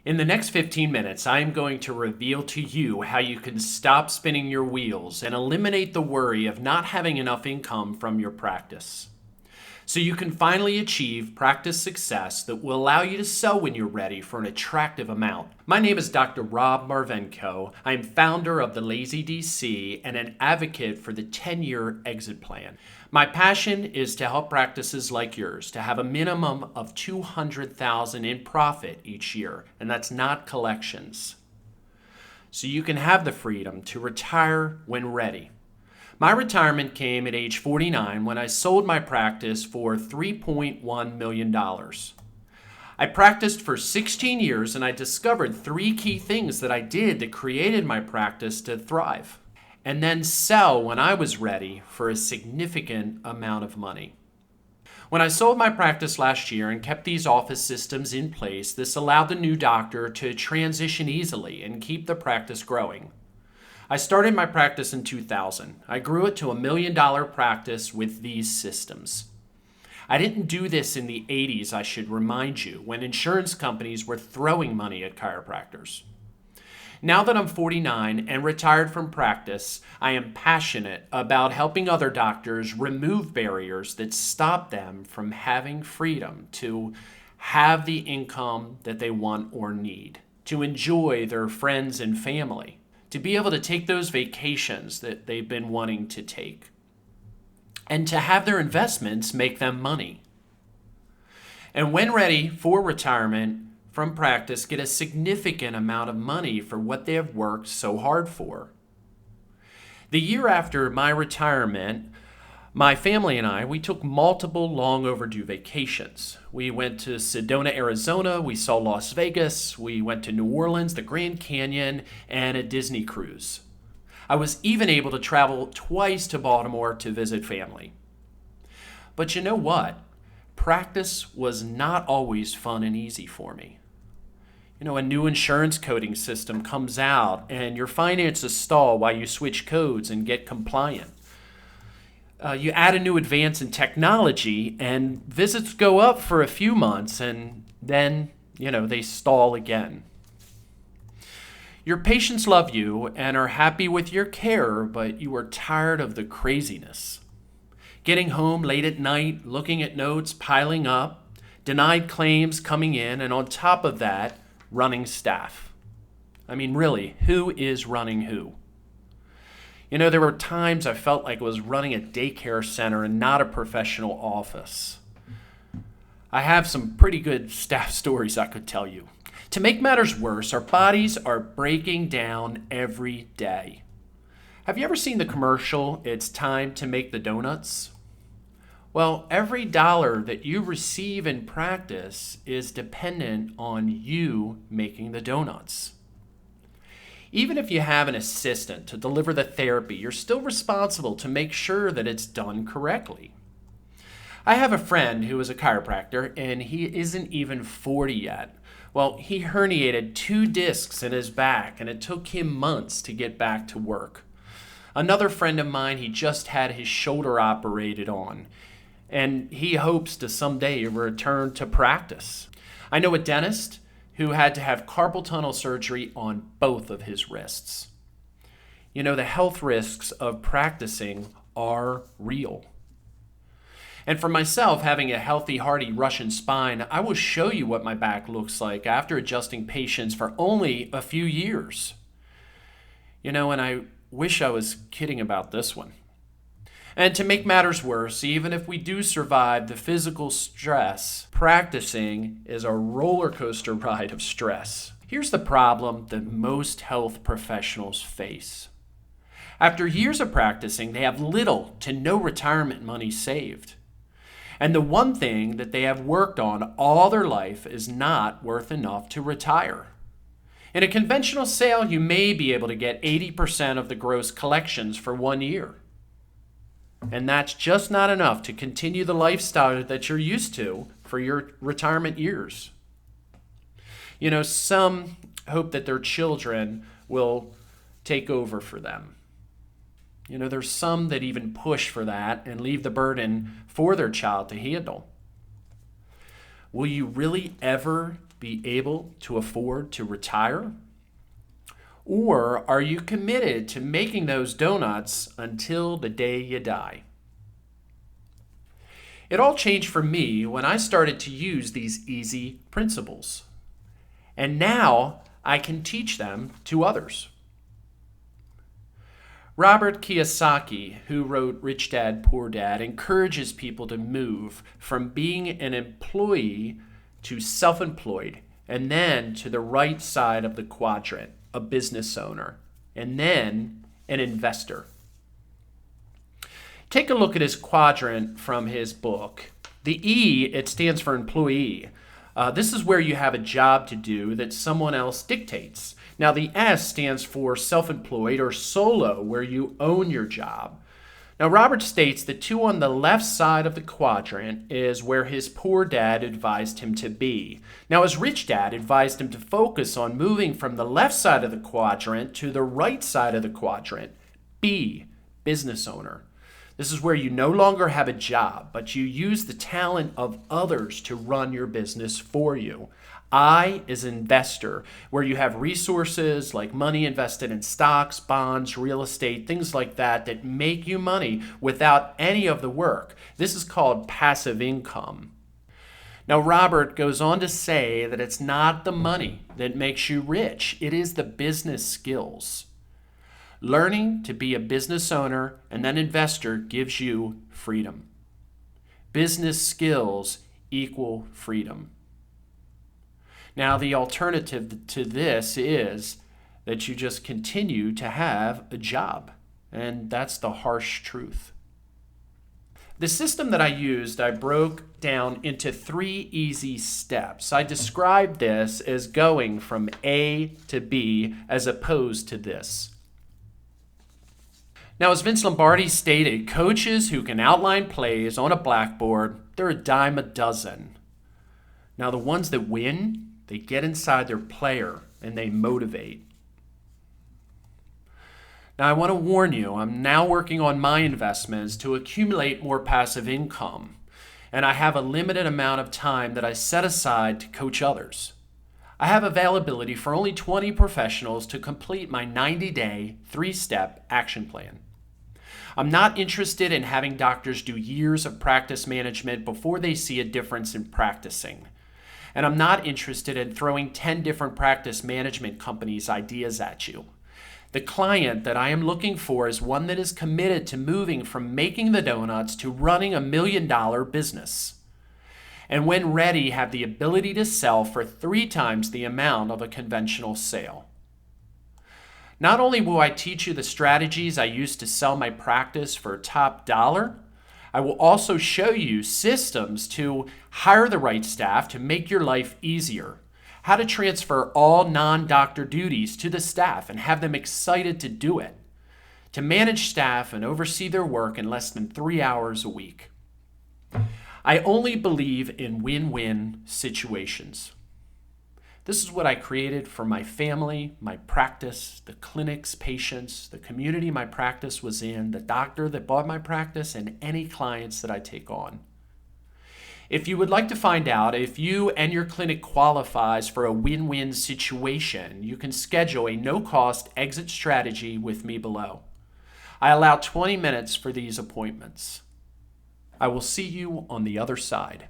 In the next 15 minutes, I am going to reveal to you how you can stop spinning your wheels and eliminate the worry of not having enough income from your practice. So you can finally achieve practice success that will allow you to sell when you're ready for an attractive amount. My name is Dr. Rob Marvenko. I am founder of the Lazy DC and an advocate for the 10-year exit plan. My passion is to help practices like yours to have a minimum of $200,000 in profit each year, and that's not collections. So you can have the freedom to retire when ready. My retirement came at age 49 when I sold my practice for $3.1 million. I practiced for 16 years and I discovered three key things that I did that created my practice to thrive, and then sell when I was ready for a significant amount of money. When I sold my practice last year and kept these office systems in place, this allowed the new doctor to transition easily and keep the practice growing. I started my practice in 2000. I grew it to $1 million practice with these systems. I didn't do this in the 80s, I should remind you, when insurance companies were throwing money at chiropractors. Now that I'm 49 and retired from practice, I am passionate about helping other doctors remove barriers that stop them from having freedom to have the income that they want or need, to enjoy their friends and family, to be able to take those vacations that they've been wanting to take, and to have their investments make them money. And when ready for retirement from practice, get a significant amount of money for what they have worked so hard for. The year after my retirement, my family and we took multiple long overdue vacations. We went to Sedona, Arizona, we saw Las Vegas, we went to New Orleans, the Grand Canyon, and a Disney cruise. I was even able to travel twice to Baltimore to visit family. But you know what? Practice was not always fun and easy for me. A new insurance coding system comes out and your finances stall while you switch codes and get compliant. You add a new advance in technology and visits go up for a few months and then, they stall again. Your patients love you and are happy with your care, but you are tired of the craziness. Getting home late at night, looking at notes piling up, denied claims coming in, and on top of that, running staff. I mean, really, who is running who? There were times I felt like I was running a daycare center and not a professional office. I have some pretty good staff stories I could tell you. To make matters worse, our bodies are breaking down every day. Have you ever seen the commercial, "It's time to make the donuts"? Well, every dollar that you receive in practice is dependent on you making the donuts. Even if you have an assistant to deliver the therapy, you're still responsible to make sure that it's done correctly. I have a friend who is a chiropractor and he isn't even 40 yet. Well, he herniated 2 discs in his back and it took him months to get back to work. Another friend of mine, he just had his shoulder operated on and he hopes to someday return to practice. I know a dentist who had to have carpal tunnel surgery on both of his wrists. The health risks of practicing are real. And for myself, having a healthy, hardy Russian spine, I will show you what my back looks like after adjusting patients for only a few years. And I wish I was kidding about this one. And to make matters worse, even if we do survive the physical stress, practicing is a roller coaster ride of stress. Here's the problem that most health professionals face. After years of practicing, they have little to no retirement money saved. And the one thing that they have worked on all their life is not worth enough to retire. In a conventional sale, you may be able to get 80% of the gross collections for 1 year. And that's just not enough to continue the lifestyle that you're used to for your retirement years. Some hope that their children will take over for them. There's some that even push for that and leave the burden for their child to handle. Will you really ever be able to afford to retire? Or are you committed to making those donuts until the day you die? It all changed for me when I started to use these easy principles. And now I can teach them to others. Robert Kiyosaki, who wrote Rich Dad, Poor Dad, encourages people to move from being an employee to self-employed, and then to the right side of the quadrant, a business owner, and then an investor. Take a look at his quadrant from his book. The E, it stands for employee. This is where you have a job to do that someone else dictates. Now the S stands for self-employed or solo, where you own your job. Now Robert states that 2 on the left side of the quadrant is where his poor dad advised him to be. Now his rich dad advised him to focus on moving from the left side of the quadrant to the right side of the quadrant. B, business owner. This is where you no longer have a job, but you use the talent of others to run your business for you. I is investor, where you have resources like money invested in stocks, bonds, real estate, things like that that make you money without any of the work. This is called passive income. Now, Robert goes on to say that it's not the money that makes you rich, it is the business skills. Learning to be a business owner and then investor gives you freedom. Business skills equal freedom. Now, the alternative to this is that you just continue to have a job, and that's the harsh truth. The system that I used, I broke down into 3 easy steps. I described this as going from A to B as opposed to this. Now, as Vince Lombardi stated, coaches who can outline plays on a blackboard, they're a dime a dozen. Now, the ones that win, they get inside their player and they motivate. Now, I want to warn you, I'm now working on my investments to accumulate more passive income, and I have a limited amount of time that I set aside to coach others. I have availability for only 20 professionals to complete my 90-day, 3-step action plan. I'm not interested in having doctors do years of practice management before they see a difference in practicing. And I'm not interested in throwing 10 different practice management companies' ideas at you. The client that I am looking for is one that is committed to moving from making the donuts to running $1 million business. And when ready, have the ability to sell for 3 times the amount of a conventional sale. Not only will I teach you the strategies I use to sell my practice for top dollar, I will also show you systems to hire the right staff to make your life easier, how to transfer all non-doctor duties to the staff and have them excited to do it, to manage staff and oversee their work in less than 3 hours a week. I only believe in win-win situations. This is what I created for my family, my practice, the clinic's patients, the community my practice was in, the doctor that bought my practice, and any clients that I take on. If you would like to find out if you and your clinic qualifies for a win-win situation, you can schedule a no-cost exit strategy with me below. I allow 20 minutes for these appointments. I will see you on the other side.